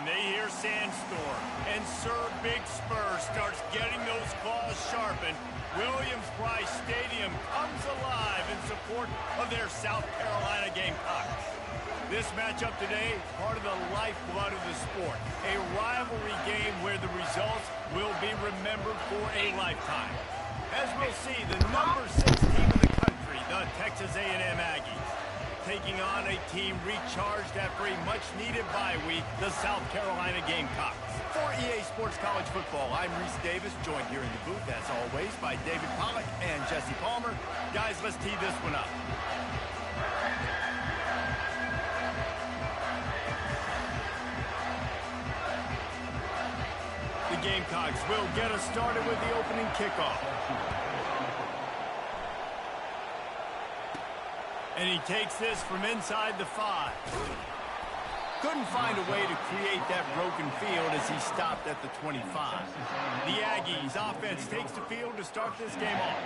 they hear Sandstorm, and Sir Big Spur starts getting those claws sharpened, Williams-Brice Stadium comes alive in support of their South Carolina Gamecocks. This matchup today, part of the lifeblood of the sport, a rivalry game where the results will be remembered for a lifetime. As we'll see, the number 6 team in the country, the Texas A&M Aggies, taking on a team recharged after a much-needed bye week, the South Carolina Gamecocks. For EA Sports College Football, I'm Reese Davis, joined here in the booth, as always, by David Pollack and Jesse Palmer. Guys, let's tee this one up. The Gamecocks will get us started with the opening kickoff. And he takes this from inside the 5. Couldn't find a way to create that broken field as he stopped at the 25. The Aggies offense takes the field to start this game off.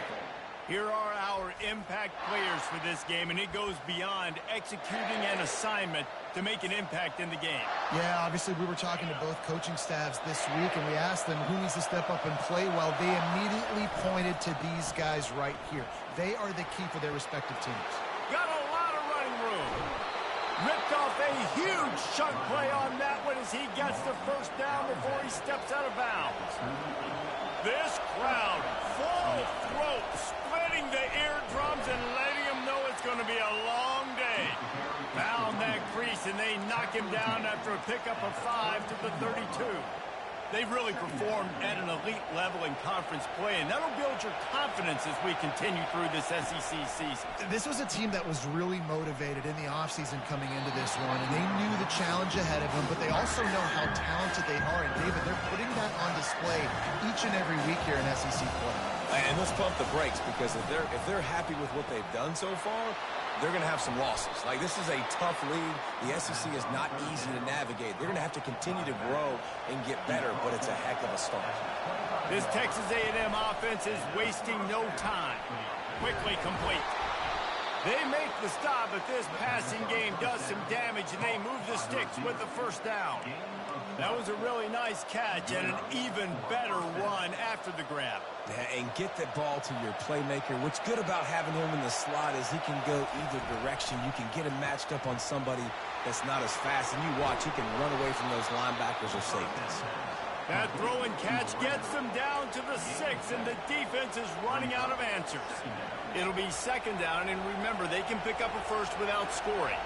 Here are our impact players for this game, and it goes beyond executing an assignment to make an impact in the game. Yeah, obviously we were talking to both coaching staffs this week, and we asked them who needs to step up and play well. They immediately pointed to these guys right here. They are the key for their respective teams. Got a lot of running room. Ripped off a huge chunk play on that one as he gets the first down before he steps out of bounds. This crowd, full throat, splitting the eardrums and letting him know it's going to be a long day. Found that crease, and they knock him down after a pickup of 5 to the 32. They've really performed at an elite level in conference play, and that'll build your confidence as we continue through this SEC season. This was a team that was really motivated in the offseason coming into this one, and they knew the challenge ahead of them, but they also know how talented they are. And, David, they're putting that on display each and every week here in SEC play. And let's pump the brakes, because if they're happy with what they've done so far, they're going to have some losses. Like, this is a tough league. The SEC is not easy to navigate. They're going to have to continue to grow and get better, but it's a heck of a start. This Texas A&M offense is wasting no time. Quickly complete. They make the stop, but this passing game does some damage, and they move the sticks with the first down. That was a really nice catch and an even better run after the grab. Yeah, and get the ball to your playmaker. What's good about having him in the slot is he can go either direction. You can get him matched up on somebody that's not as fast, and you watch, he can run away from those linebackers or safeties. That throw and catch gets them down to the 6, and the defense is running out of answers. It'll be second down, and remember, they can pick up a first without scoring.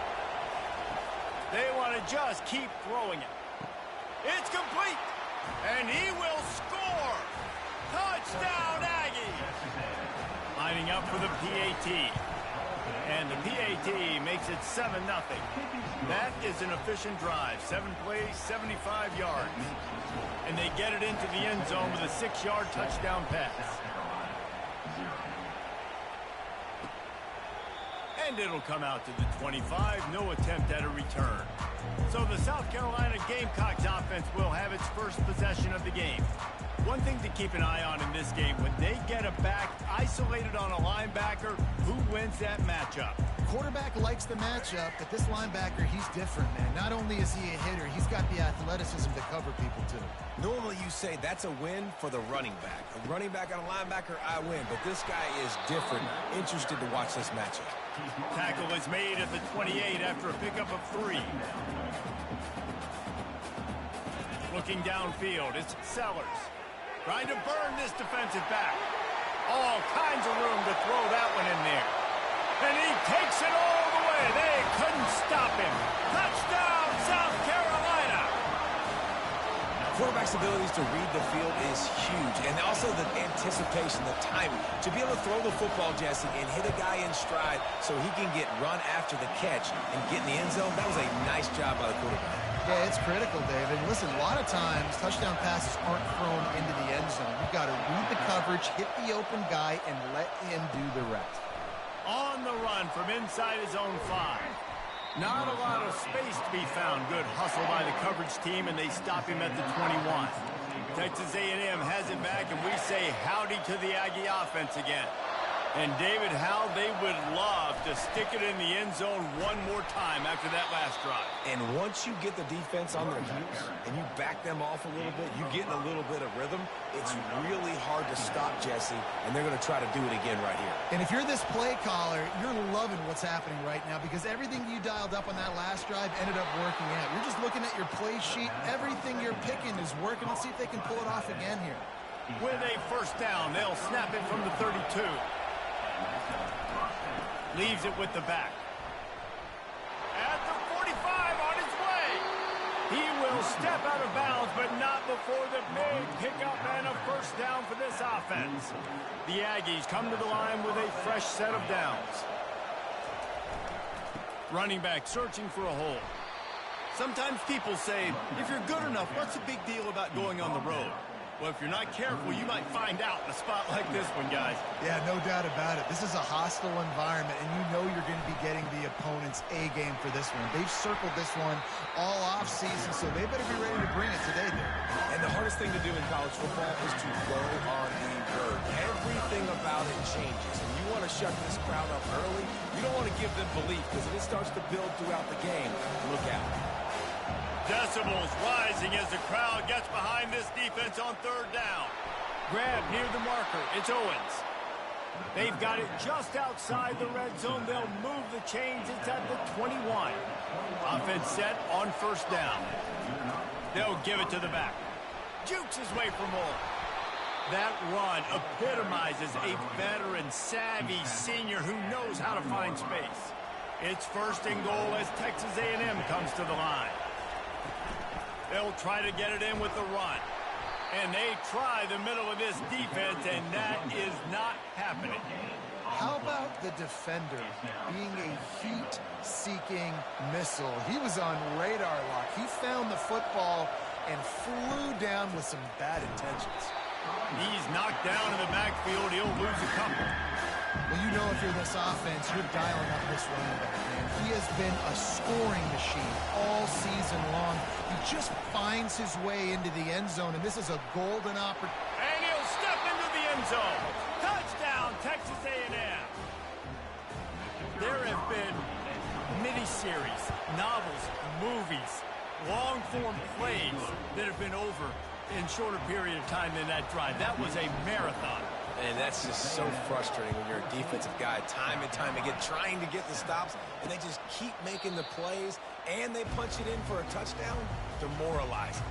They want to just keep throwing it. It's complete, and he will score. Touchdown, Aggies! Lining up for the PAT. And the PAT makes it 7-0. That is an efficient drive. 7 plays, 75 yards. And they get it into the end zone with a 6-yard touchdown pass. And it'll come out to the 25. No attempt at a return. So the South Carolina Gamecocks offense will have its first possession of the game. One thing to keep an eye on in this game, when they get a back isolated on a linebacker, who wins that matchup? Quarterback likes the matchup, but this linebacker, he's different, man. Not only is he a hitter, he's got the athleticism to cover people, too. Normally you say that's a win for the running back. A running back on a linebacker, I win. But this guy is different. Interested to watch this matchup. Tackle is made at the 28 after a pickup of 3. Looking downfield, it's Sellers. Trying to burn this defensive back. All kinds of room to throw that one in there. And he takes it all the way. They couldn't stop him. Touchdown, South Carolina. Quarterback's abilities to read the field is huge. And also the anticipation, the timing. To be able to throw the football, Jesse, and hit a guy in stride so he can get run after the catch and get in the end zone, that was a nice job by the quarterback. Yeah, it's critical, David. Listen, a lot of times touchdown passes aren't thrown into the end zone. You've got to read the coverage, hit the open guy, and let him do the rest. On the run from inside his own 5. Not a lot of space to be found. Good hustle by the coverage team, and they stop him at the 21. Texas A&M has it back, and we say howdy to the Aggie offense again. And, David, how they would love to stick it in the end zone one more time after that last drive. And once you get the defense on their heels and you back them off a little bit, you get in a little bit of rhythm, it's really hard to stop, Jesse, and they're going to try to do it again right here. And if you're this play caller, you're loving what's happening right now because everything you dialed up on that last drive ended up working out. You're just looking at your play sheet. Everything you're picking is working. Let's see if they can pull it off again here. With a first down, they'll snap it from the 32. Leaves it with the back. At the 45, on his way. He will step out of bounds, but not before the big pickup and a first down for this offense. The Aggies come to the line with a fresh set of downs. Running back searching for a hole. Sometimes people say, if you're good enough, what's the big deal about going on the road? Well, if you're not careful, you might find out in a spot like this one, guys. Yeah, no doubt about it. This is a hostile environment, and you know you're going to be getting the opponent's A game for this one. They've circled this one all offseason, so they better be ready to bring it today. And the hardest thing to do in college football is to go on the road. Everything about it changes, and you want to shut this crowd up early. You don't want to give them belief, because if it starts to build throughout the game, look out. Decibels rising as the crowd gets behind this defense on third down. Grab near the marker. It's Owens. They've got it just outside the red zone. They'll move the chains. It's at the 21. Offense set on first down. They'll give it to the back. Jukes his way for more. That run epitomizes a veteran, savvy senior who knows how to find space. It's first and goal as Texas A&M comes to the line. They'll try to get it in with the run. And they try the middle of this defense, and that is not happening. How about the defender being a heat-seeking missile? He was on radar lock. He found the football and flew down with some bad intentions. He's knocked down in the backfield. He'll lose a couple. Well, you know if you're this offense, you're dialing up this running back, man. He has been a scoring machine all season long. He just finds his way into the end zone, and this is a golden opportunity. And he'll step into the end zone. Touchdown, Texas A&M. There have been miniseries, novels, movies, long-form plays that have been over in shorter period of time than that drive. That was a marathon. And that's just so frustrating when you're a defensive guy time and time again trying to get the stops, and they just keep making the plays, and they punch it in for a touchdown. Demoralizing.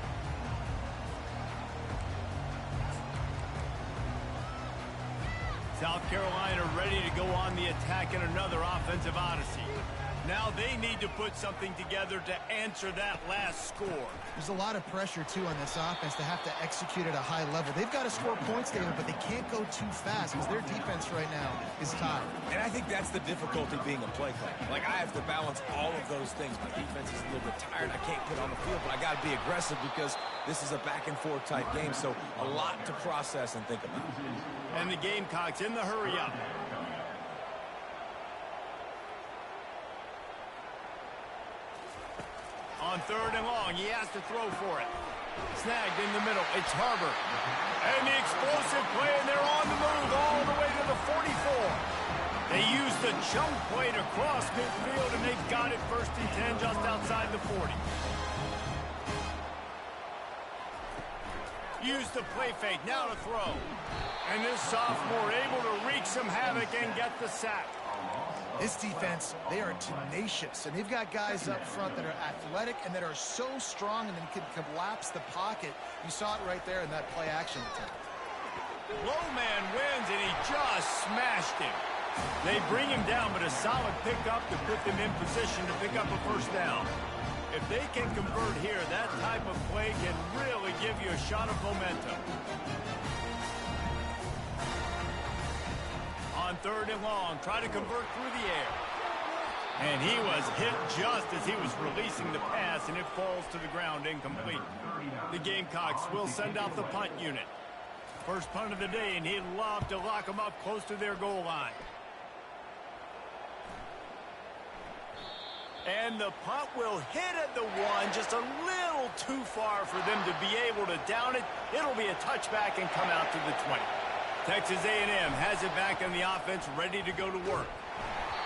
South Carolina ready to go on the attack in another offensive odyssey. Now they need to put something together to answer that last score. There's a lot of pressure, too, on this offense to have to execute at a high level. They've got to score points, David, but they can't go too fast because their defense right now is tired. And I think that's the difficulty being a play caller. Like, I have to balance all of those things. My defense is a little bit tired. I can't get on the field, but I got to be aggressive because this is a back-and-forth type game, so a lot to process and think about. And the Gamecocks in the hurry-up. On third and long, he has to throw for it. Snagged in the middle. It's Harbor. And the explosive play, and they're on the move all the way to the 44. They use the jump play to cross midfield, and they've got it first and 10 just outside the 40. Use the play fake, now to throw. And this sophomore able to wreak some havoc and get the sack. This defense, they are tenacious, and they've got guys up front that are athletic and that are so strong and then can collapse the pocket. You saw it right there in that play-action attempt. Low man wins, and he just smashed him. They bring him down, but a solid pickup to put them in position to pick up a first down. If they can convert here, that type of play can really give you a shot of momentum. On third and long, try to convert through the air. And he was hit just as he was releasing the pass, and it falls to the ground incomplete. The Gamecocks will send out the punt unit. First punt of the day, and he'd love to lock them up close to their goal line. And the punt will hit at the one, just a little too far for them to be able to down it. It'll be a touchback and come out to the 20. Texas A&M has it back on the offense, ready to go to work.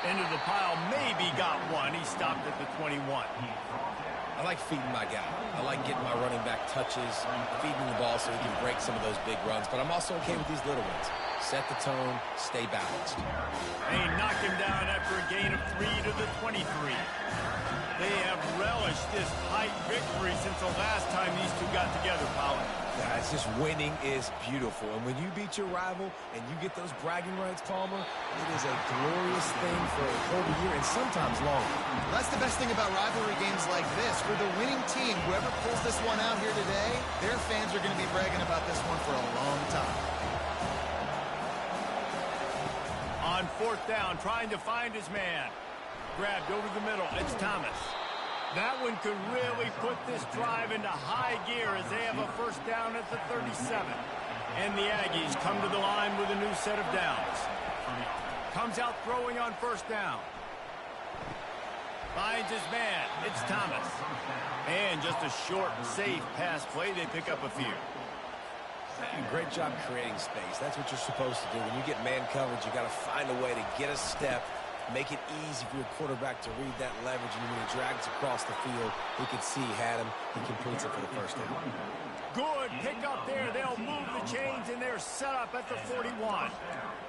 Into the pile, maybe got one. He stopped at the 21. I like feeding my guy. I like getting my running back touches, feeding the ball so he can break some of those big runs. But I'm also okay with these little ones. Set the tone, stay balanced. They knocked him down after a gain of 3 to the 23. They have relished this tight victory since the last time these two got together, Powell. Guys, just winning is beautiful. And when you beat your rival and you get those bragging rights, Palmer, it is a glorious thing for a whole year and sometimes longer. Well, that's the best thing about rivalry games like this. For the winning team, whoever pulls this one out here today, their fans are going to be bragging about this one for a long time. On 4th down, trying to find his man. Grabbed over the middle. It's Thomas. That one could really put this drive into high gear as they have a 1st down at the 37. And the Aggies come to the line with a new set of downs. Comes out throwing on 1st down. Finds his man. It's Thomas. And just a short, safe pass play. They pick up a few. Great job creating space. That's what you're supposed to do. When you get man coverage, you got to find a way to get a step, make it easy for your quarterback to read that leverage, and when he drags across the field, he can see he had him. He completes it for the 1st down. Good pick up there. They'll move the chains, and they're set up at the 41.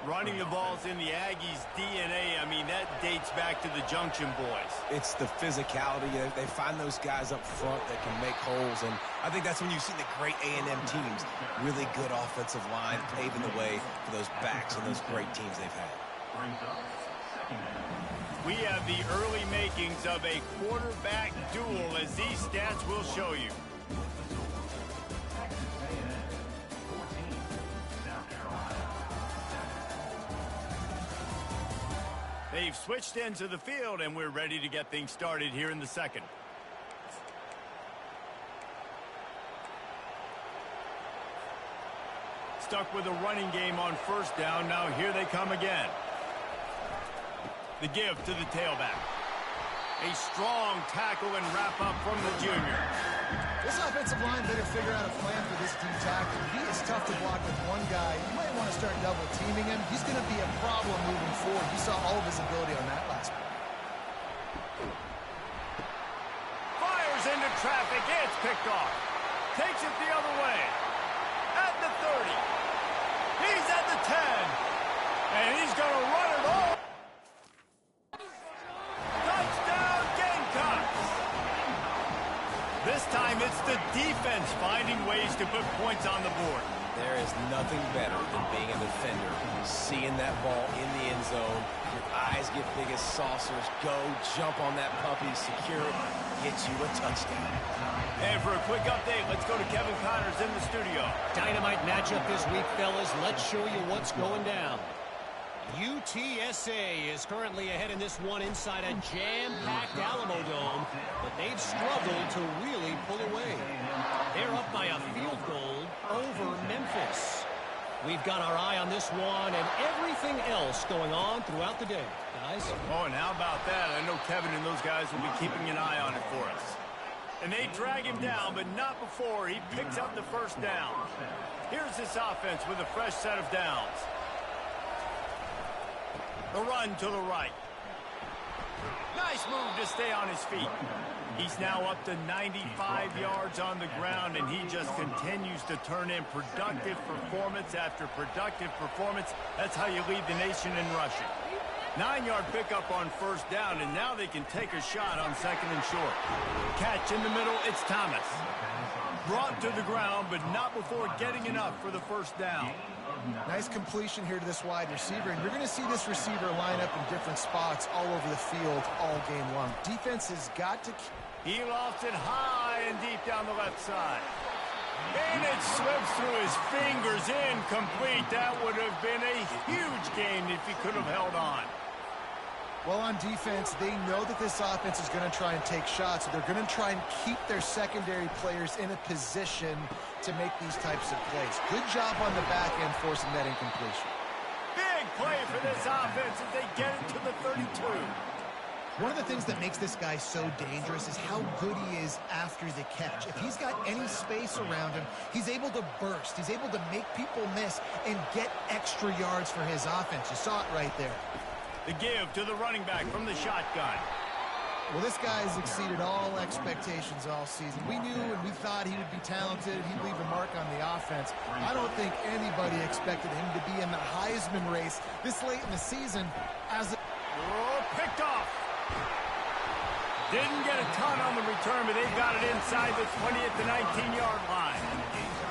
Running the ball's in the Aggies' DNA. I mean, that dates back to the Junction boys. It's the physicality. They find those guys up front that can make holes, and I think that's when you see the great A&M teams. Really good offensive line paving the way for those backs and those great teams they've had. We have the early makings of a quarterback duel, as these stats will show you. They've switched into the field, and we're ready to get things started here in the 2nd. Stuck with a running game on 1st down. Now here they come again. The give to the tailback. A strong tackle and wrap up from the junior. This offensive line better figure out a plan for this team tackle. He is tough to block with one guy. You might want to start double teaming him. He's going to be a problem moving forward. You saw all of his ability on that last one. Fires into traffic. It's picked off. Takes it the other way. At the 30. He's at the 10. And he's going to run it all. Touchdown Gamecocks. This time it's the defense finding ways to put points on the board. There is nothing better than being a defender. Seeing that ball in the end zone, your eyes get big as saucers. Go, jump on that puppy, secure it, get you a touchdown. And for a quick update, let's go to Kevin Connors in the studio. Dynamite matchup this week, fellas. Let's show you what's going down. UTSA is currently ahead in this one inside a jam-packed Alamo Dome, but they've struggled to really pull away. They're up by a field goal over Memphis. We've got our eye on this one and everything else going on throughout the day, guys. Oh, and how about that? I know Kevin and those guys will be keeping an eye on it for us. And they drag him down, but not before he picks up the 1st down. Here's this offense with a fresh set of downs. The run to the right. Nice move to stay on his feet. He's now up to 95 yards on the ground, and he just continues to turn in productive performance after productive performance. That's how you lead the nation in rushing. 9-yard pickup on 1st down, and now they can take a shot on 2nd and short. Catch in the middle, it's Thomas. Brought to the ground, but not before getting enough for the 1st down. Nice completion here to this wide receiver, and you're going to see this receiver line up in different spots all over the field all game long. Defense has got to... He lofts it high and deep down the left side. And it slips through his fingers, incomplete. That would have been a huge gain if he could have held on. Well, on defense, they know that this offense is going to try and take shots. So they're going to try and keep their secondary players in a position to make these types of plays. Good job on the back end forcing that incompletion. Big play for this offense as they get it to the 32. One of the things that makes this guy so dangerous is how good he is after the catch. If he's got any space around him, he's able to burst. He's able to make people miss and get extra yards for his offense. You saw it right there. The give to the running back from the shotgun. Well, this guy has exceeded all expectations all season. We knew and we thought he would be talented. He'd leave a mark on the offense. I don't think anybody expected him to be in the Heisman race this late in the season as picked off. Didn't get a ton on the return, but they've got it inside the 20 at the 19-yard line.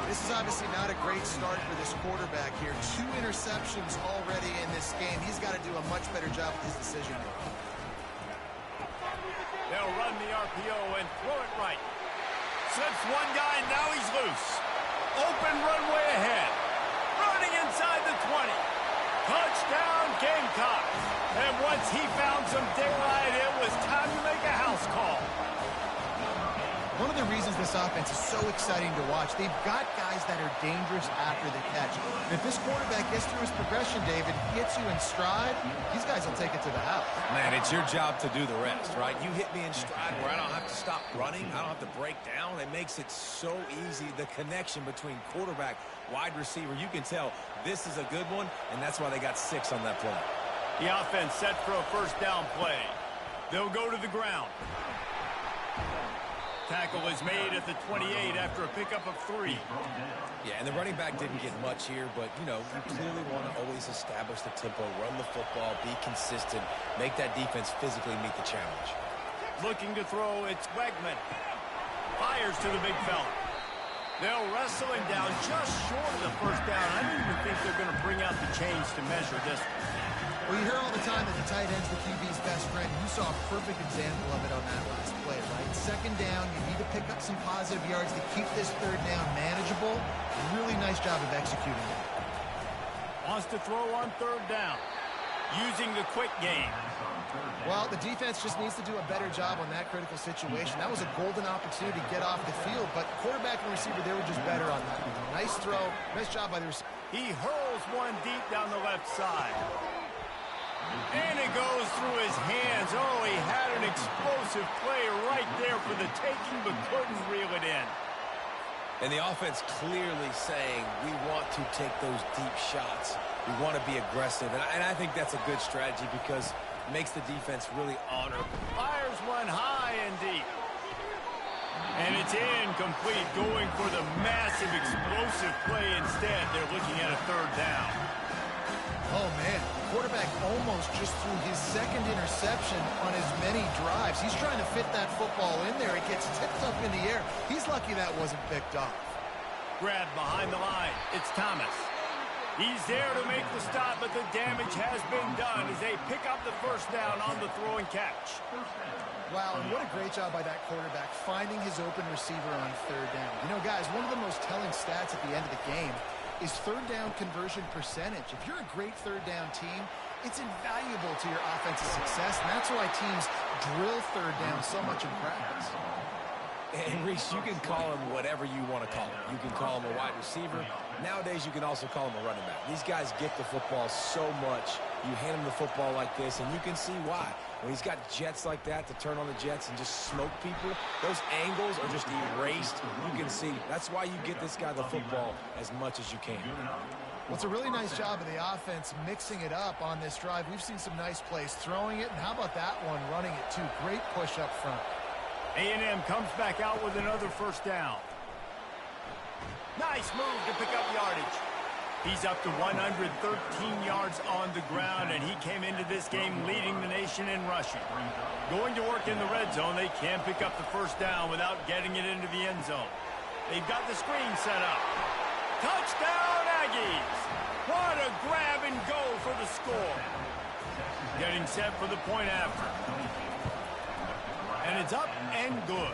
This is obviously not a great start for this quarterback here. 2 interceptions already in this game. He's got to do a much better job with his decision making. They'll run the RPO and throw it right. Slips one guy, now he's loose. Open runway ahead. Running inside the 20. Touchdown, Gamecocks. And once he found some daylight, it was time to make a house call. One of the reasons this offense is so exciting to watch, they've got guys that are dangerous after the catch. And if this quarterback gets through his progression, David, hits you in stride, these guys will take it to the house. Man, it's your job to do the rest, right? You hit me in stride where I don't have to stop running. I don't have to break down. It makes it so easy, the connection between quarterback, wide receiver. You can tell this is a good one, and that's why they got 6 on that play. The offense set for a first down play. They'll go to the ground. Tackle is made at the 28 after a pickup of 3. Yeah, and the running back didn't get much here, but, you know, you clearly want to always establish the tempo, run the football, be consistent, make that defense physically meet the challenge. Looking to throw, it's Wegman. Fires to the big fella. They'll wrestle him down just short of the first down. I don't even think they're going to bring out the chains to measure this one. Well, you hear all the time that the tight end's the QB's best friend. You saw a perfect example of it on that last play, right? Second down, you need to pick up some positive yards to keep this third down manageable. Really nice job of executing it. Wants to throw on third down. Using the quick game. Well, the defense just needs to do a better job on that critical situation. That was a golden opportunity to get off the field, but quarterback and receiver, they were just better on that. Nice throw. Nice job by the receiver. He hurls one deep down the left side. And it goes through his hands. Oh, he had an explosive play right there for the taking, but couldn't reel it in. And the offense clearly saying, we want to take those deep shots. We want to be aggressive. And I think that's a good strategy because it makes the defense really honor. Fires one high and deep. And it's incomplete, going for the massive explosive play instead. They're looking at a third down. Oh, man, the quarterback almost just threw his second interception on as many drives. He's trying to fit that football in there. It gets tipped up in the air. He's lucky that wasn't picked off. Grabbed behind the line. It's Thomas. He's there to make the stop, but the damage has been done as they pick up the first down on the throw and catch. Wow, and what a great job by that quarterback finding his open receiver on third down. You know, guys, one of the most telling stats at the end of the game is third down conversion percentage. If you're a great third down team, it's invaluable to your offensive success, and that's why teams drill third down so much in practice. And, Reese, you can call him whatever you want to call him. You can call him a wide receiver. Nowadays, you can also call him a running back. These guys get the football so much. You hand him the football like this, and you can see why. When he's got jets like that to turn on the jets and just smoke people, those angles are just erased. You can see. That's why you get this guy the football as much as you can. Well, it's a really nice job of the offense mixing it up on this drive. We've seen some nice plays throwing it, and how about that one running it too? Great push up front. A&M comes back out with another first down. Nice move to pick up yardage. He's up to 113 yards on the ground, and he came into this game leading the nation in rushing. Going to work in the red zone, they can pick up the first down without getting it into the end zone. They've got the screen set up. Touchdown, Aggies! What a grab and go for the score. Getting set for the point after. And it's up and good.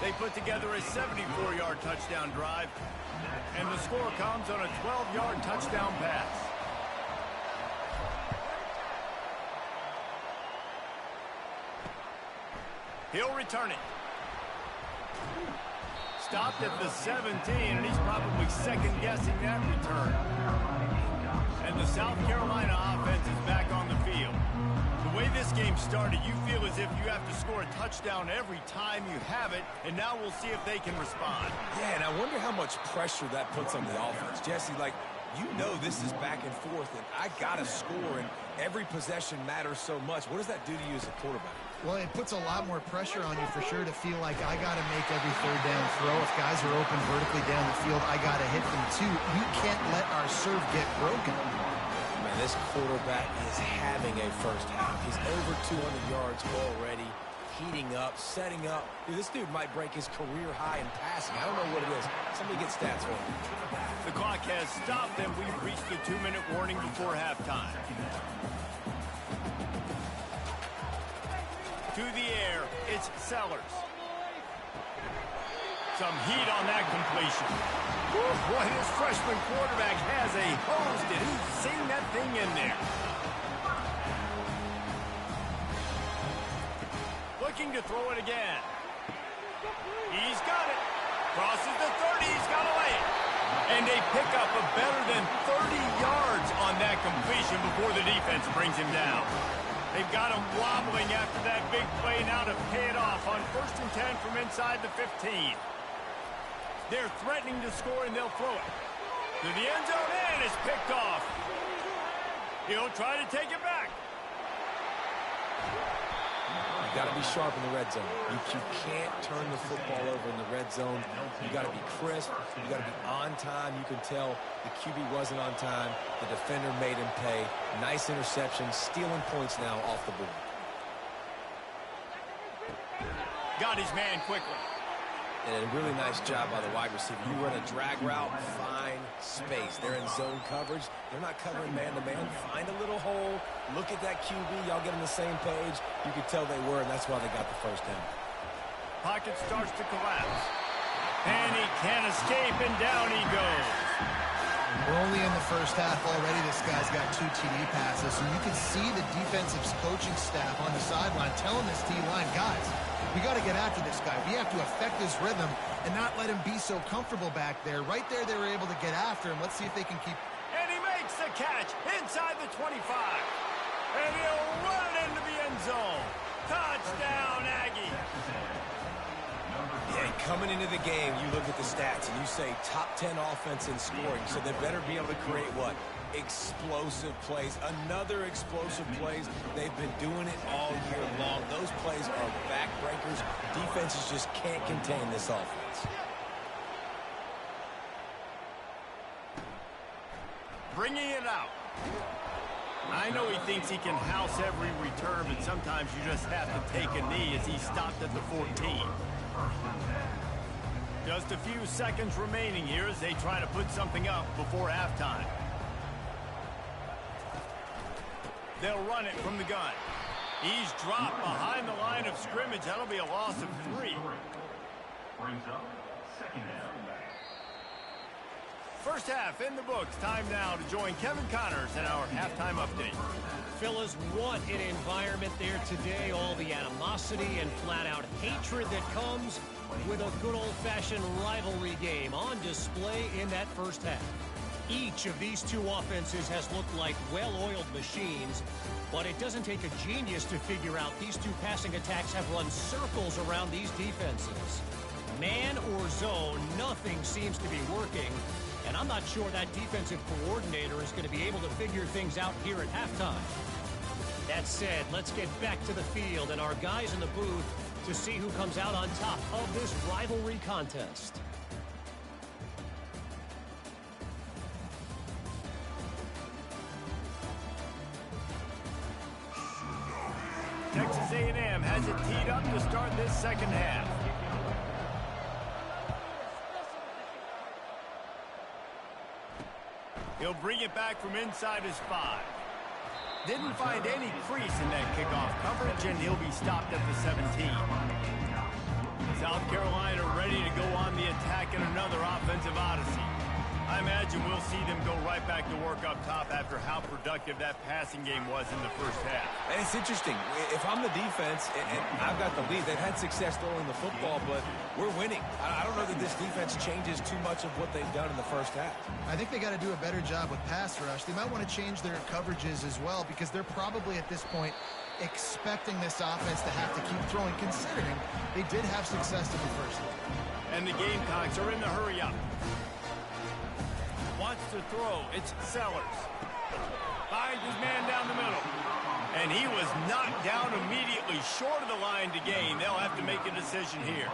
They put together a 74-yard touchdown drive, and the score comes on a 12-yard touchdown pass. He'll return it. Stopped at the 17, and he's probably second-guessing that return. And the South Carolina offense is back on the field. The The way this game started, you feel as if you have to score a touchdown every time you have it, and now we'll see if they can respond. Yeah, and I wonder how much pressure that puts on the offense. Jesse, like, you know this is back and forth, and I got to score, and every possession matters so much. What does that do to you as a quarterback? Well, it puts a lot more pressure on you for sure to feel like I got to make every third down throw. If guys are open vertically down the field, I got to hit them too. We can't let our serve get broken. Man, this quarterback is having a first half. He's over 200 yards already, heating up, setting up. Dude, this dude might break his career high in passing. I don't know what it is. Somebody get stats for him. The clock has stopped, and we've reached the 2-minute warning before halftime. To the air, it's Sellers. Some heat on that completion. Woo, boy, this freshman quarterback has a hose. Did he sing that thing in there? Looking to throw it again. He's got it. Crosses the 30. He's got to lay it. And they pick up a better than 30 yards on that completion before the defense brings him down. They've got him wobbling after that big play now to pay it off on 1st and 10 from inside the 15. They're threatening to score, and they'll throw it to the end zone, and it's picked off. He'll try to take it back. You got to be sharp in the red zone. You can't turn the football over in the red zone. You got to be crisp. You got to be on time. You can tell the QB wasn't on time. The defender made him pay. Nice interception, stealing points now off the board. Got his man quickly. And a really nice job by the wide receiver. You run a drag route, find space. They're in zone coverage. They're not covering man-to-man. Find a little hole. Look at that QB. Y'all get on the same page. You could tell they were, and that's why they got the first down. Pocket starts to collapse. And he can't escape, and down he goes. We're only in the first half already. This guy's got 2 TD passes, and you can see the defensive coaching staff on the sideline telling this D-line, guys, we got to get after this guy. We have to affect his rhythm and not let him be so comfortable back there. Right there, they were able to get after him. Let's see if they can keep. And he makes the catch inside the 25. And he'll run it into the end zone. Touchdown, Aggie. Yeah, coming into the game, you look at the stats and you say top 10 offense in scoring, so they better be able to create what? Explosive plays. Another explosive plays. They've been doing it all year long. Those plays are backbreakers. Defenses just can't contain this offense. Bringing it out. I know he thinks he can house every return, but sometimes you just have to take a knee as he stopped at the 14. Just a few seconds remaining here as they try to put something up before halftime. They'll run it from the gun. He's dropped behind the line of scrimmage. That'll be a loss of 3. Brings up second down. First half in the books. Time now to join Kevin Connors in our halftime update. Fellas, what an environment there today. All the animosity and flat-out hatred that comes with a good old-fashioned rivalry game on display in that first half. Each of these two offenses has looked like well-oiled machines, but it doesn't take a genius to figure out these two passing attacks have run circles around these defenses. Man or zone, nothing seems to be working, and I'm not sure that defensive coordinator is going to be able to figure things out here at halftime. That said, let's get back to the field and our guys in the booth to see who comes out on top of this rivalry contest. Texas A&M has it teed up to start this second half. He'll bring it back from inside his 5. Didn't find any crease in that kickoff coverage, and he'll be stopped at the 17. South Carolina ready to go on the attack in another offensive odyssey. I imagine we'll see them go right back to work up top after how productive that passing game was in the first half. And it's interesting. If I'm the defense and I've got the lead, they've had success throwing the football, but we're winning. I don't know that this defense changes too much of what they've done in the first half. I think they got to do a better job with pass rush. They might want to change their coverages as well because they're probably at this point expecting this offense to have to keep throwing, considering they did have success in the first one. And the Gamecocks are in the hurry-up. Wants to throw. It's Sellers. Finds his man down the middle. And he was knocked down immediately short of the line to gain. They'll have to make a decision here.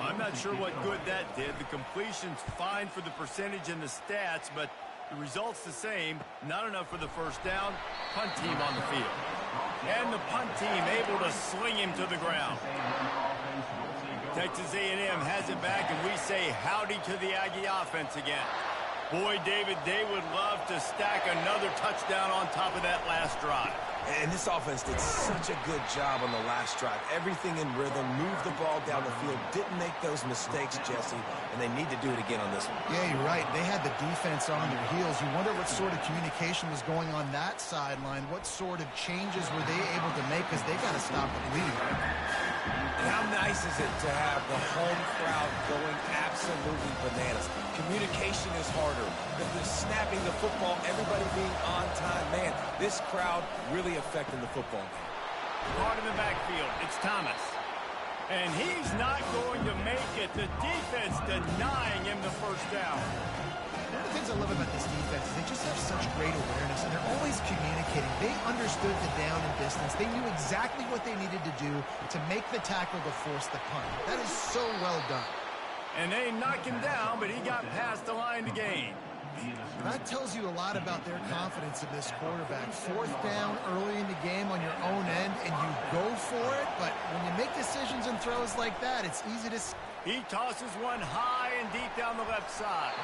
I'm not sure what good that did. The completion's fine for the percentage and the stats, but the result's the same. Not enough for the first down. Punt team on the field. And the punt team able to sling him to the ground. Texas A&M has it back, and we say howdy to the Aggie offense again. Boy, David, they would love to stack another touchdown on top of that last drive. And this offense did such a good job on the last drive. Everything in rhythm, moved the ball down the field, didn't make those mistakes, Jesse, and they need to do it again on this one. Yeah, you're right. They had the defense on their heels. You wonder what sort of communication was going on that sideline. What sort of changes were they able to make, because they got to stop the bleeding. And how nice is it to have the home crowd going absolutely bananas? Communication is harder. The snapping the football, everybody being on time. Man, this crowd really affecting the football game. Caught in the backfield. It's Thomas. And he's not going to make it. The defense denying him the first down. One of the things I love about this defense is they just have such great awareness, and they're always communicating. They understood the down and distance. They knew exactly what they needed to do to make the tackle to force the punt. That is so well done. And they knock him down, but he got past the line to gain. That tells you a lot about their confidence in this quarterback. Fourth down early in the game on your own end, and you go for it, but when you make decisions and throws like that, it's easy to... He tosses one high and deep down the left side.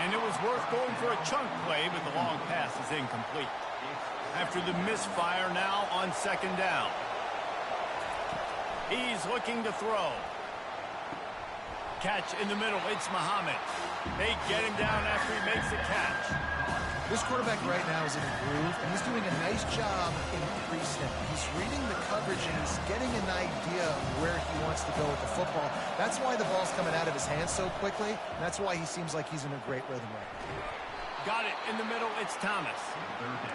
And it was worth going for a chunk play, but the long pass is incomplete. After the misfire, now on second down. He's looking to throw. Catch in the middle. It's Muhammad. They get him down after he makes the catch. This quarterback right now is in a groove, and he's doing a nice job in pre-snap. He's reading the coverage, and he's getting an idea of where he wants to go with the football. That's why the ball's coming out of his hands so quickly, and that's why he seems like he's in a great rhythm right now. Got it in the middle. It's Thomas.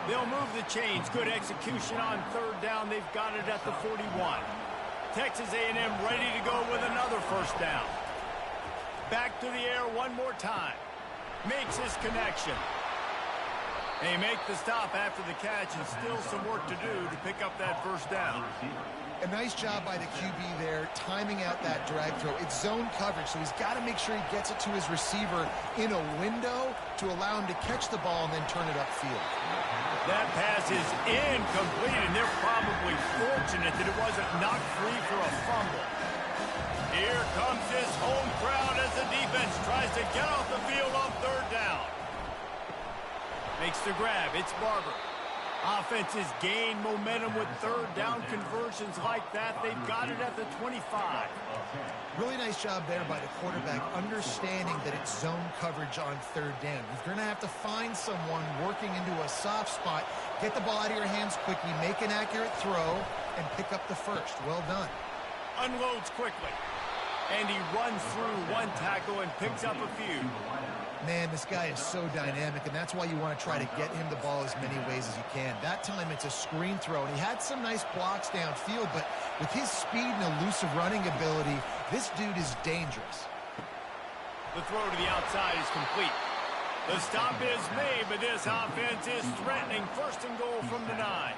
They'll move the chains. Good execution on third down. They've got it at the 41. Texas A&M ready to go with another first down. Back to the air one more time. Makes his connection. They make the stop after the catch, and still some work to do to pick up that first down. A nice job by the QB there, timing out that drag throw. It's zone coverage, so he's got to make sure he gets it to his receiver in a window to allow him to catch the ball and then turn it upfield. That pass is incomplete, and they're probably fortunate that it wasn't knocked free for a fumble. Here comes this home crowd as the defense tries to get off the field on third down. Makes the grab. It's Barber. Offenses gain momentum with third down conversions like that. They've got it at the 25. Really nice job there by the quarterback, understanding that it's zone coverage on third down. You're going to have to find someone working into a soft spot, get the ball out of your hands quickly, make an accurate throw, and pick up the first. Well done. Unloads quickly. And he runs through one tackle and picks up a few. Man, this guy is so dynamic, and that's why you want to try to get him the ball as many ways as you can. That time it's a screen throw, and he had some nice blocks downfield, but with his speed and elusive running ability, this dude is dangerous. The throw to the outside is complete. The stop is made, but this offense is threatening. First and goal from the 9.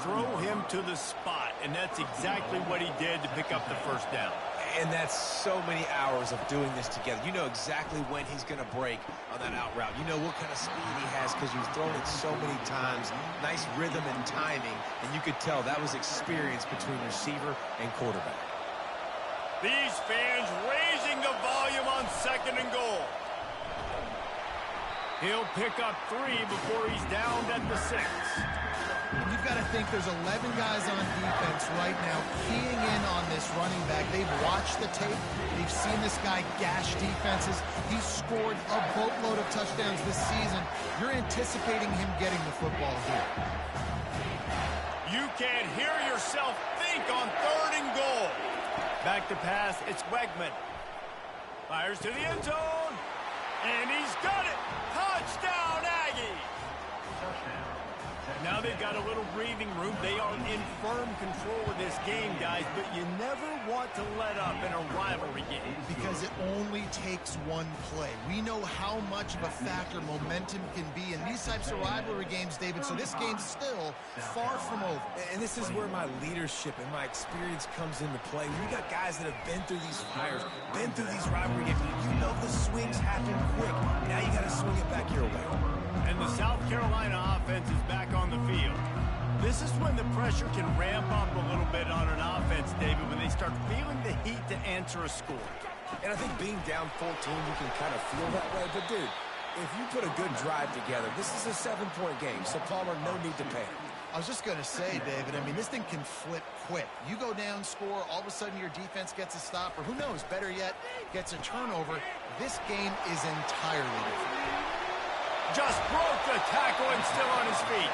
Throw him to the spot, and that's exactly what he did to pick up the first down. And that's so many hours of doing this together. You know exactly when he's going to break on that out route. You know what kind of speed he has because you've thrown it so many times. Nice rhythm and timing, and you could tell that was experience between receiver and quarterback. These fans raising the volume on second and goal. He'll pick up 3 before he's downed at the 6. You've got to think there's 11 guys on defense right now keying in on this running back. They've watched the tape. They've seen this guy gash defenses. He's scored a boatload of touchdowns this season. You're anticipating him getting the football here. You can't hear yourself think on third and goal. Back to pass. It's Wegman. Fires to the end zone. And he's got it. Touchdown, Aggies. Now they've got a little breathing room. They are in firm control of this game, guys, but you never want to let up in a rivalry game. Because it only takes one play. We know how much of a factor momentum can be in these types of rivalry games, David, so this game's still far from over. And this is where my leadership and my experience comes into play. We got guys that have been through these fires, been through these rivalry games. You know the swings happen quick. Now you got to swing it back your way. And the South Carolina offense is back on the field. This is when the pressure can ramp up a little bit on an offense, David, when they start feeling the heat to answer a score. And I think being down 14, you can kind of feel that way. But, dude, if you put a good drive together, this is a 7-point game. So, Palmer, no need to panic. I was just going to say, David, I mean, this thing can flip quick. You go down, score, all of a sudden your defense gets a stop, or who knows, better yet, gets a turnover. This game is entirely different. Just broke the tackle and still on his feet.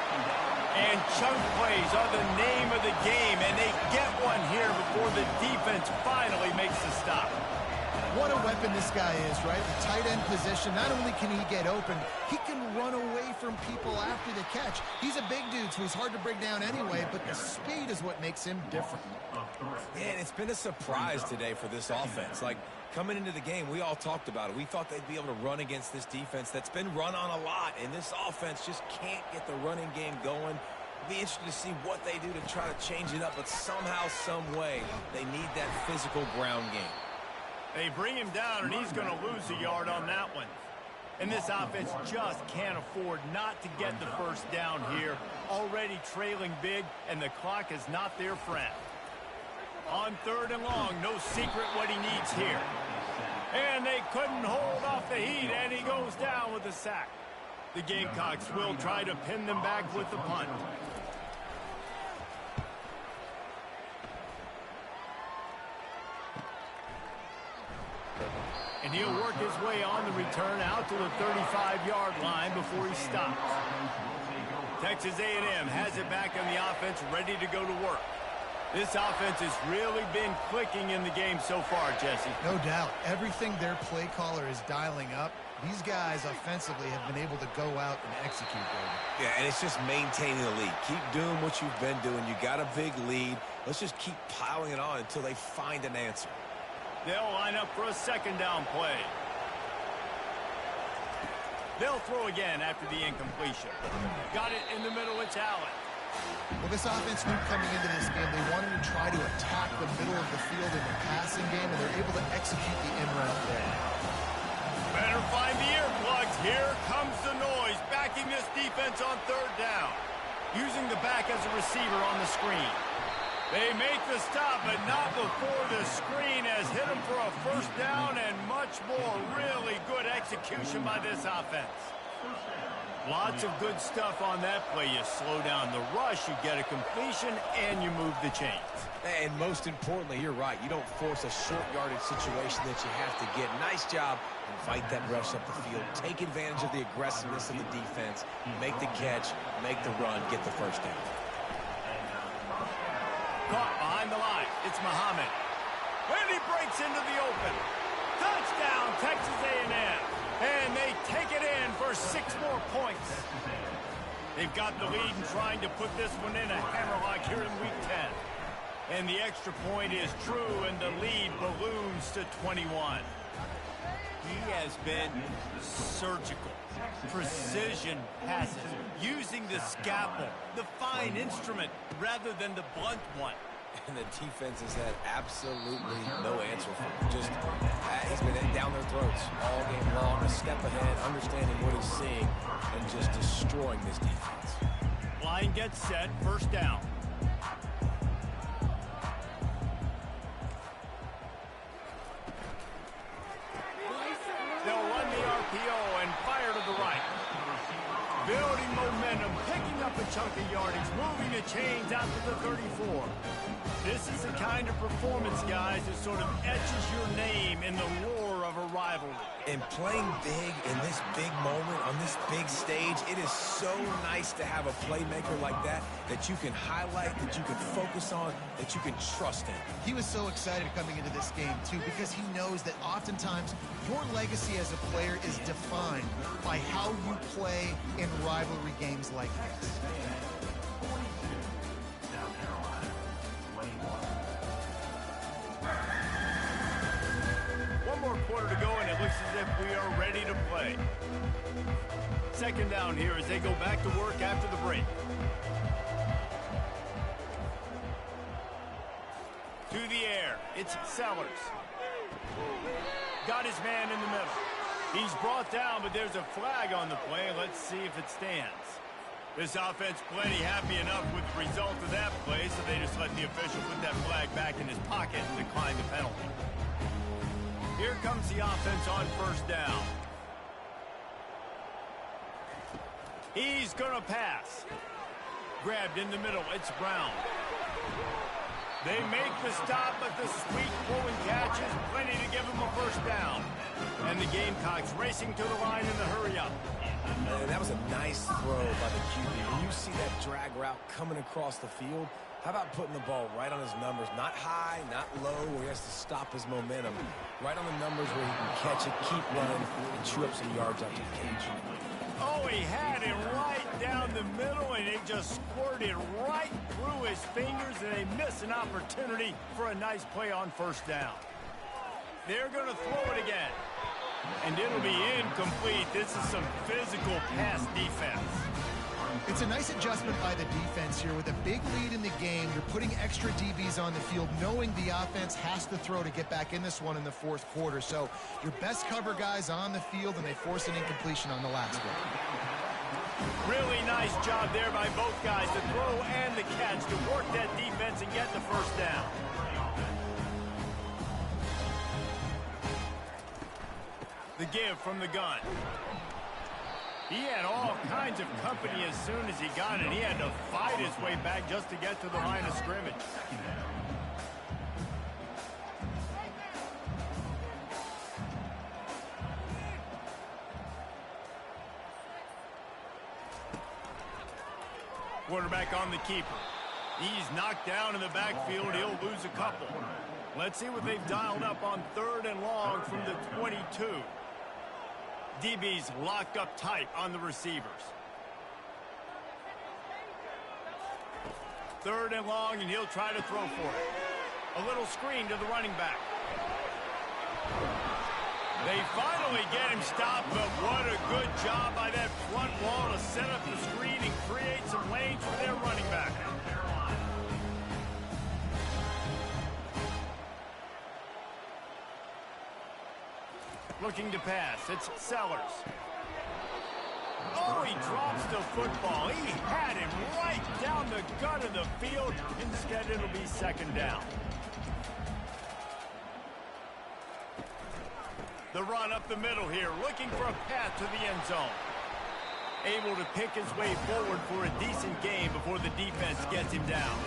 And chunk plays are the name of the game, and they get one here before the defense finally makes the stop. What a weapon this guy is, right? The tight end position, not only can he get open, he can run away from people after the catch. He's a big dude, so he's hard to bring down anyway, but the speed is what makes him different. And it's been a surprise today for this offense. Like, coming into the game, we all talked about it. We thought they'd be able to run against this defense that's been run on a lot, and this offense just can't get the running game going. It'll be interesting to see what they do to try to change it up, but somehow, some way, they need that physical ground game. They bring him down, and he's going to lose a yard on that one. And this offense just can't afford not to get the first down here. Already trailing big, and the clock is not their friend. On 3rd and long, no secret what he needs here. And they couldn't hold off the heat, and he goes down with a sack. The Gamecocks will try to pin them back with the punt. And he'll work his way on the return out to the 35-yard line before he stops. Texas A&M has it back on the offense, ready to go to work. This offense has really been clicking in the game so far, Jesse. No doubt. Everything their play caller is dialing up, these guys offensively have been able to go out and execute, David. Yeah, and it's just maintaining the lead. Keep doing what you've been doing. You got a big lead. Let's just keep piling it on until they find an answer. They'll line up for a 2nd down play. They'll throw again after the incompletion. Got it in the middle, it's Allen. Well, this offense knew coming into this game they wanted to try to attack the middle of the field in the passing game, and they're able to execute the in-route there. Better find the earplugs. Here comes the noise, backing this defense on 3rd down. Using the back as a receiver on the screen. They make the stop, but not before the screen has hit them for a 1st down and much more. Really good execution by this offense. Lots of good stuff on that play. You slow down the rush, you get a completion, and you move the chains. And most importantly, you're right. You don't force a short yardage situation that you have to get. Nice job. Invite that rush up the field. Take advantage of the aggressiveness of the defense. Make the catch, make the run, get the 1st down. Caught behind the line. It's Muhammad. And he breaks into the open. Touchdown, Texas A&M. And they take it in for 6 more points. They've got the lead and trying to put this one in a hammerlock here in Week 10. And the extra point is true, and the lead balloons to 21. He has been surgical. Precision passes, using the scalpel, the fine instrument, rather than the blunt one. And the defense has had absolutely no answer for him. Just, he's been down their throats all game long, a step ahead, understanding what he's seeing, and just destroying this defense. Line gets set, 1st down. They'll run the RPO and fire to the right. Building momentum, picking up a chunk of yardage, moving the chains out to the 34. This is the kind of performance, guys, that sort of etches your name in the roar of of a rivalry. And playing big in this big moment, on this big stage, it is so nice to have a playmaker like that that you can highlight, that you can focus on, that you can trust in. He was so excited coming into this game, too, because he knows that oftentimes your legacy as a player is defined by how you play in rivalry games like this. One more quarter to go, and it looks as if we are ready to play. Second down here as they go back to work after the break. To the air, it's Sellers. Got his man in the middle. He's brought down, but there's a flag on the play. Let's see if it stands. This offense plenty happy enough with the result of that play, so they just let the official put that flag back in his pocket and decline the penalty. Here comes the offense on first down. He's going to pass. Grabbed in the middle. It's Brown. They make the stop, but the sweet pulling catch is plenty to give him a first down. And the Gamecocks racing to the line in the hurry-up. Man, that was a nice throw by the QB. When you see that drag route coming across the field, how about putting the ball right on his numbers? Not high, not low, where he has to stop his momentum. Right on the numbers where he can catch it, keep running, and chew up some yards after the catch. Oh, he had it right down the middle, and it just squirted right through his fingers, and they miss an opportunity for a nice play on first down. They're going to throw it again. And it'll be incomplete. This is some physical pass defense. It's a nice adjustment by the defense here. With a big lead in the game, you're putting extra DBs on the field, knowing the offense has to throw to get back in this one in the fourth quarter. So your best cover guys on the field, and they force an incompletion on the last one. Really nice job there by both guys, the throw and the catch, to work that defense and get the first down. The give from the gun. He had all kinds of company as soon as he got it. He had to fight his way back just to get to the line of scrimmage. Quarterback on the keeper. He's knocked down in the backfield. He'll lose a couple. Let's see what they've dialed up on third and long from the 22. DB's locked up tight on the receivers. Third and long, and he'll try to throw for it. A little screen to the running back. They finally get him stopped, but what a good job by that front wall to set up the screen and create some lanes for their running back. Looking to pass. It's Sellers. Oh, he drops the football. He had him right down the gut of the field. Instead, it'll be second down. The run up the middle here, looking for a path to the end zone. Able to pick his way forward for a decent gain before the defense gets him down.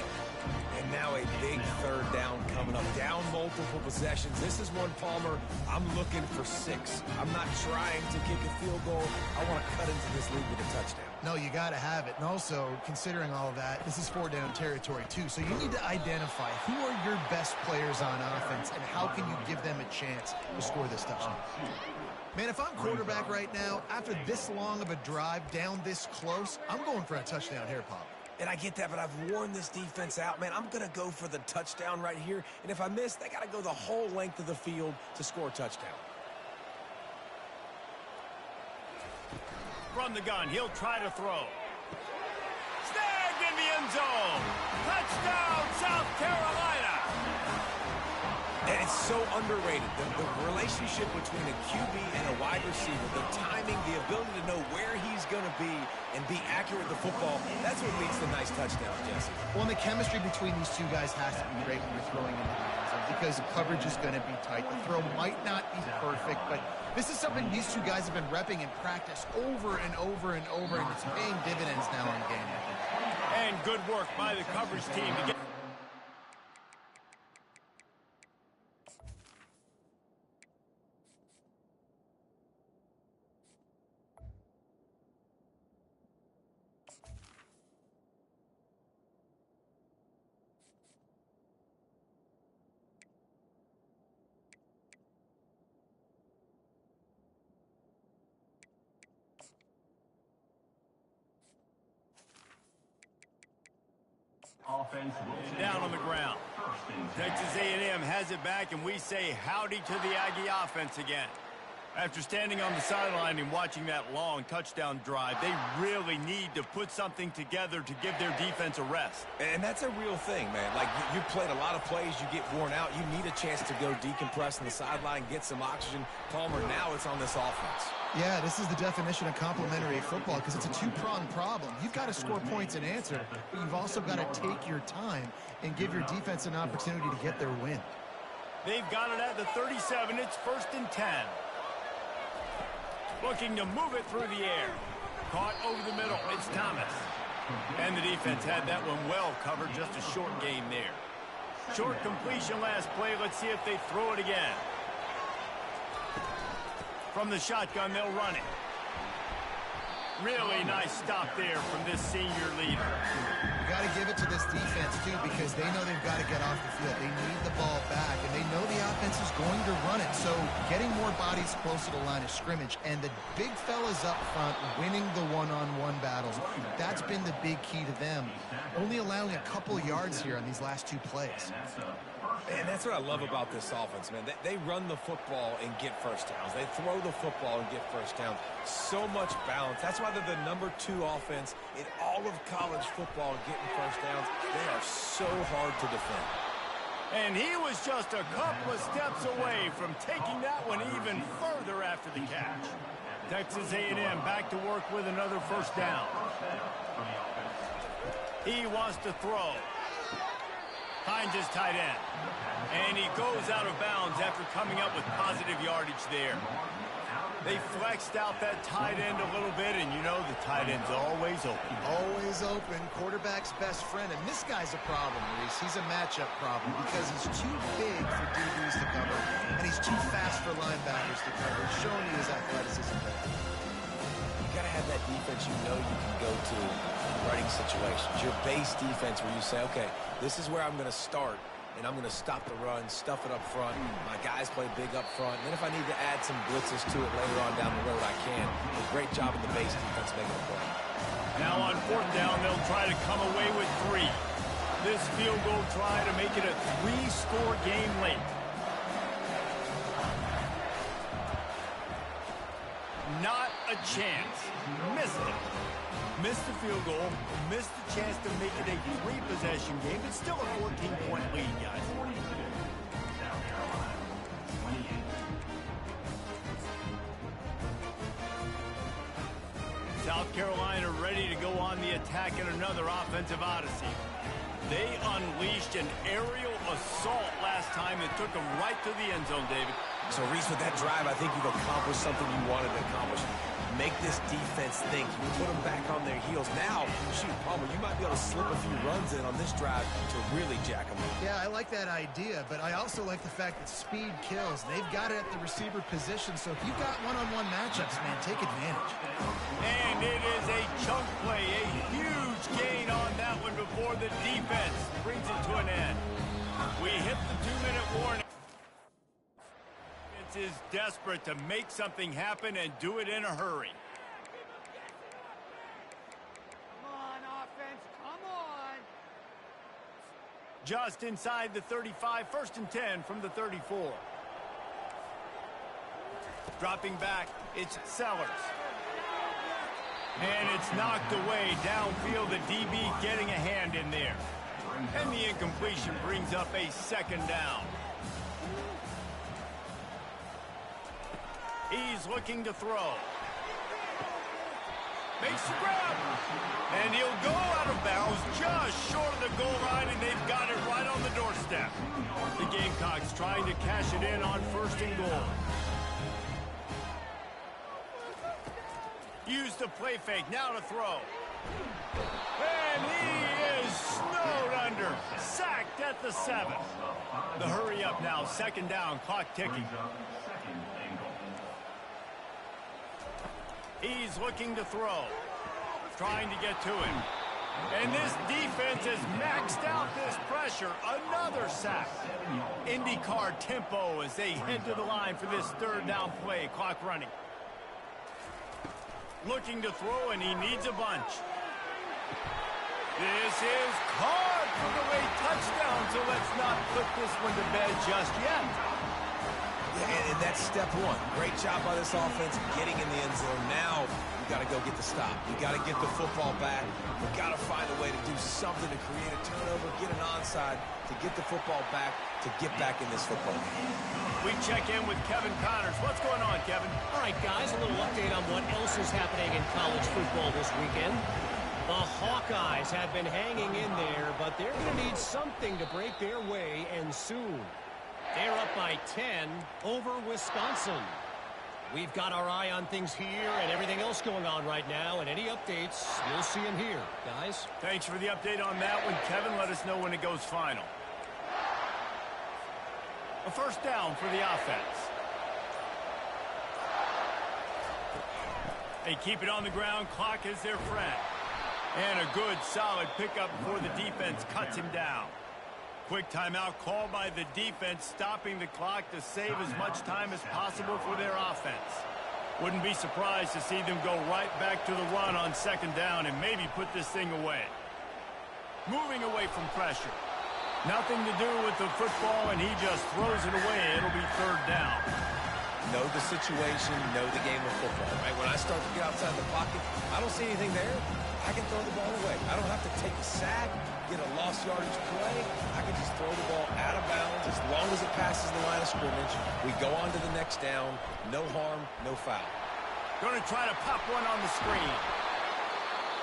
And now a big third down coming up. Down multiple possessions. This is one, Palmer, I'm looking for 6. I'm not trying to kick a field goal. I want to cut into this lead with a touchdown. No, you got to have it. And also, considering all of that, this is 4-down territory, too. So you need to identify who are your best players on offense and how can you give them a chance to score this touchdown. Man, if I'm quarterback right now, after this long of a drive down this close, I'm going for a touchdown here, Pop. And I get that, but I've worn this defense out. Man, I'm going to go for the touchdown right here. And if I miss, they got to go the whole length of the field to score a touchdown. From the gun, he'll try to throw. Snagged in the end zone. Touchdown, South Carolina. And it's so underrated. The relationship between a QB and a wide receiver, the timing, the ability to know where he's going to be and be accurate with the football, that's what leads to nice touchdowns, Jesse. Well, and the chemistry between these two guys has to be great when you're throwing into the end zone because the coverage is going to be tight. The throw might not be perfect, but this is something these two guys have been repping in practice over and over and over, and it's paying dividends now in game. And good work by the coverage team to get Offense will And take down on the ground. first and 10. Texas A&M has it back, and we say howdy to the Aggie offense again. After standing on the sideline and watching that long touchdown drive, they really need to put something together to give their defense a rest. And that's a real thing, man. Like, you played a lot of plays, you get worn out, you need a chance to go decompress on the sideline, get some oxygen. Palmer, now it's on this offense. Yeah, this is the definition of complementary football because it's a two-pronged problem. You've got to score points and answer, but you've also got to take your time and give your defense an opportunity to get their win. They've got it at the 37. It's 1st and 10. Looking to move it through the air. Caught over the middle. It's Thomas. And the defense had that one well covered. Just a short gain there. Short completion last play. Let's see if they throw it again. From the shotgun, they'll run it. Really nice stop there from this senior leader. You got to give it to this defense, too, because they know they've got to get off the field. They need the ball back, and they know the offense is going to run it. So getting more bodies close to the line of scrimmage and the big fellas up front winning the one-on-one battles, that's been the big key to them. Only allowing a couple yards here on these last two plays. And that's what I love about this offense, man. They run the football and get first downs. They throw the football and get first downs. So much balance. That's why they're the #2 offense in all of college football getting first downs. They are so hard to defend. And he was just a couple of steps away from taking that one even further after the catch. Texas A&M back to work with another first down. He wants to throw. Finds his tight end. And he goes out of bounds after coming up with positive yardage there. They flexed out that tight end a little bit, and you know the tight end's always open. Always open. Quarterback's best friend. And this guy's a problem, Reese. He's a matchup problem because he's too big for DBs to cover, and he's too fast for linebackers to cover, showing you his athleticism there. You got to have that defense you know you can go to in running situations. Your base defense where you say, okay, this is where I'm going to start, and I'm going to stop the run, stuff it up front. My guys play big up front. And then if I need to add some blitzes to it later on down the road, I can. A great job in the base defense making a play. Now on 4th down, they'll try to come away with 3. This field goal try to make it a 3-score game late. Not a chance. Missed it. Missed the field goal. Missed the chance to make it a 3-possession game. It's still a 14-point lead, guys. South Carolina ready to go on the attack in another offensive odyssey. They unleashed an aerial assault last time that took them right to the end zone, David. So, Reese, with that drive, I think you've accomplished something you wanted to accomplish. Make this defense think. You put them back on their heels. Now, shoot, Palmer, you might be able to slip a few runs in on this drive to really jack them up. Yeah, I like that idea, but I also like the fact that speed kills. They've got it at the receiver position, so if you've got one-on-one matchups, man, take advantage. And it is a chunk play, a huge gain on that one before the defense brings it to an end. We hit the 2-minute warning. Is desperate to make something happen and do it in a hurry. Come on, offense, come on! Just inside the 35, 1st and 10 from the 34. Dropping back, it's Sellers. And it's knocked away downfield, the DB getting a hand in there. And the incompletion brings up a 2nd down. He's looking to throw. Makes the grab. And he'll go out of bounds just short of the goal line, and they've got it right on the doorstep. The Gamecocks trying to cash it in on 1st and goal. Use the play fake, now to throw. And he is snowed under. Sacked at the 7. The hurry up now, 2nd down, clock ticking. He's looking to throw. Trying to get to him. And this defense has maxed out this pressure. Another sack. IndyCar tempo as they head to the line for this 3rd down play. Clock running. Looking to throw, and he needs a bunch. This is caught for the way touchdown, so let's not put this one to bed just yet. Yeah, and that's step one. Great job by this offense getting in the end zone. Now you got to go get the stop. You got to get the football back. You got to find a way to do something to create a turnover, get an onside, to get the football back, to get back in this football game. We check in with Kevin Connors. What's going on, Kevin? All right, guys, a little update on what else is happening in college football this weekend. The Hawkeyes have been hanging in there, but they're going to need something to break their way, and soon. They're up by 10 over Wisconsin. We've got our eye on things here and everything else going on right now, and any updates, you'll see them here, guys. Thanks for the update on that one, Kevin. Let us know when it goes final. A first down for the offense. They keep it on the ground. Clock is their friend. And a good, solid pickup before the defense cuts him down. Quick timeout called by the defense, stopping the clock to save as much time as possible for their offense. Wouldn't be surprised to see them go right back to the run on second down and maybe put this thing away. Moving away from pressure. Nothing to do with the football, and he just throws it away. It'll be third down. Know the situation, know the game of football, right? When I start to get outside the pocket, I don't see anything there. I can throw the ball away. I don't have to take a sack, get a lost yardage play. I can just throw the ball out of bounds as long as it passes the line of scrimmage. We go on to the next down. No harm, no foul. Going to try to pop one on the screen.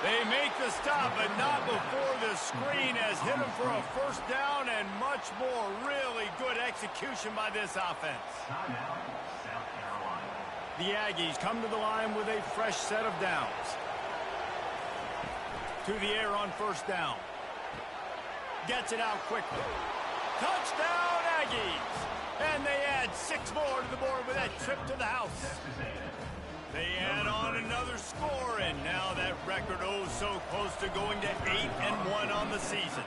They make the stop, but not before the screen has hit him for a first down and much more. Really good execution by this offense. The Aggies come to the line with a fresh set of downs. To the air on first down. Gets it out quickly. Touchdown, Aggies! And they add 6 more to the board with that trip to the house. They add on another score, and now that record so close to going to 8-1 on the season.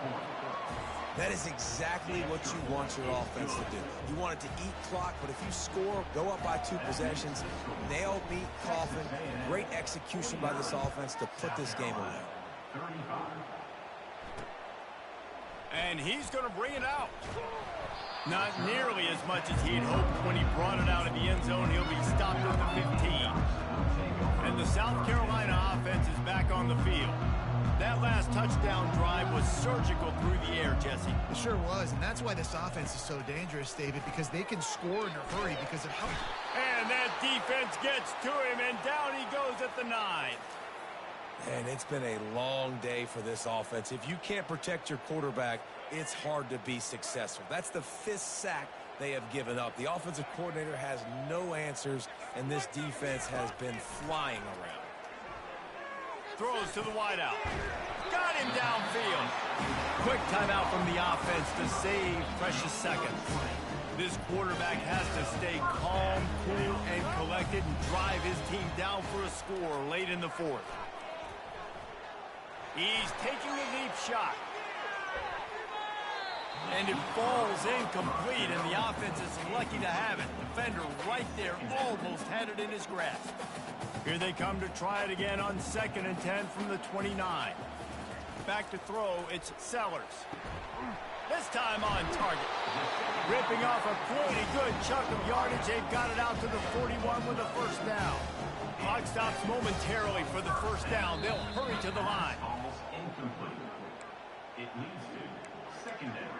That is exactly what you want your offense to do. You want it to eat clock, but if you score, go up by 2 possessions, nail, meet, coffin, great execution by this offense to put this game away. And he's going to bring it out. Not nearly as much as he had hoped when he brought it out of the end zone. He'll be stopped at the 15. And the South Carolina offense is back on the field. That last touchdown drive was surgical through the air, Jesse. It sure was, and that's why this offense is so dangerous, David, because they can score in a hurry because of how... And that defense gets to him, and down he goes at the 9. And it's been a long day for this offense. If you can't protect your quarterback, it's hard to be successful. That's the 5th sack they have given up. The offensive coordinator has no answers, and this defense has been flying around. Throws to the wideout. Got him downfield. Quick timeout from the offense to save precious seconds. This quarterback has to stay calm, cool, and collected and drive his team down for a score late in the 4th. He's taking a deep shot. And it falls incomplete, and the offense is lucky to have it. Defender right there almost had it in his grasp. Here they come to try it again on 2nd and 10 from the 29. Back to throw, it's Sellers. This time on target. Ripping off a pretty good chunk of yardage. They've got it out to the 41 with a first down. Clock stops momentarily for the first down. They'll hurry to the line. Almost incomplete. It leads to 2nd down.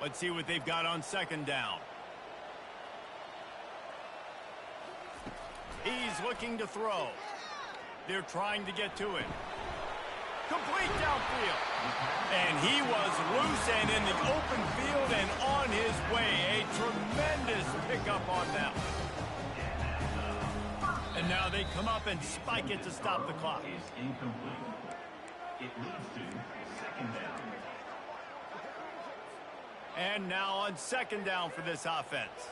Let's see what they've got on 2nd down. He's looking to throw. They're trying to get to him. Complete downfield. And he was loose and in the open field and on his way. A tremendous pickup on them. And now they come up and spike it to stop the clock. Is incomplete. It leads to 2nd down. And now on 2nd down for this offense.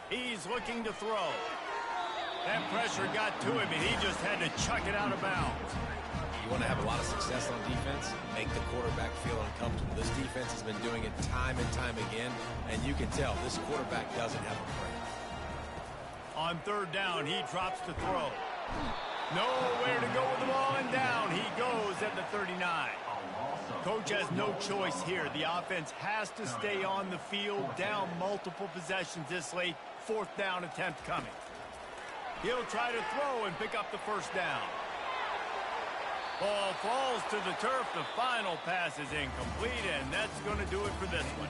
He's looking to throw. That pressure got to him, and he just had to chuck it out of bounds. You want to have a lot of success on defense, make the quarterback feel uncomfortable. This defense has been doing it time and time again, and you can tell this quarterback doesn't have a prayer. On 3rd down, he drops to throw. Nowhere to go with the ball, and down he goes at the 39. Coach has no choice here. The offense has to stay on the field, down multiple possessions this late. 4th down attempt coming. He'll try to throw and pick up the first down. Ball falls to the turf. The final pass is incomplete, and that's going to do it for this one.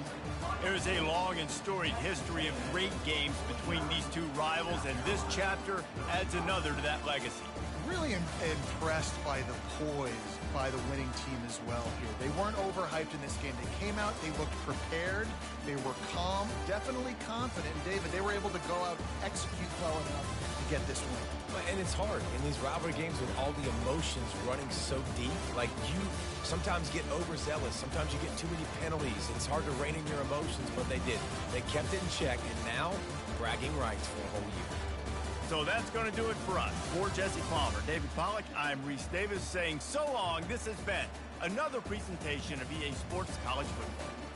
There's a long and storied history of great games between these two rivals, and this chapter adds another to that legacy. Really impressed by the poise by the winning team as well here. They weren't overhyped in this game. They came out, they looked prepared, they were calm, definitely confident. And David, they were able to go out, execute well enough to get this win. And it's hard in these rivalry games with all the emotions running so deep. Like, you sometimes get overzealous. Sometimes you get too many penalties. It's hard to rein in your emotions, but they did. They kept it in check, and now bragging rights for a whole year. So that's going to do it for us. For Jesse Palmer, David Pollack, I'm Reese Davis saying so long. This has been another presentation of EA Sports College Football.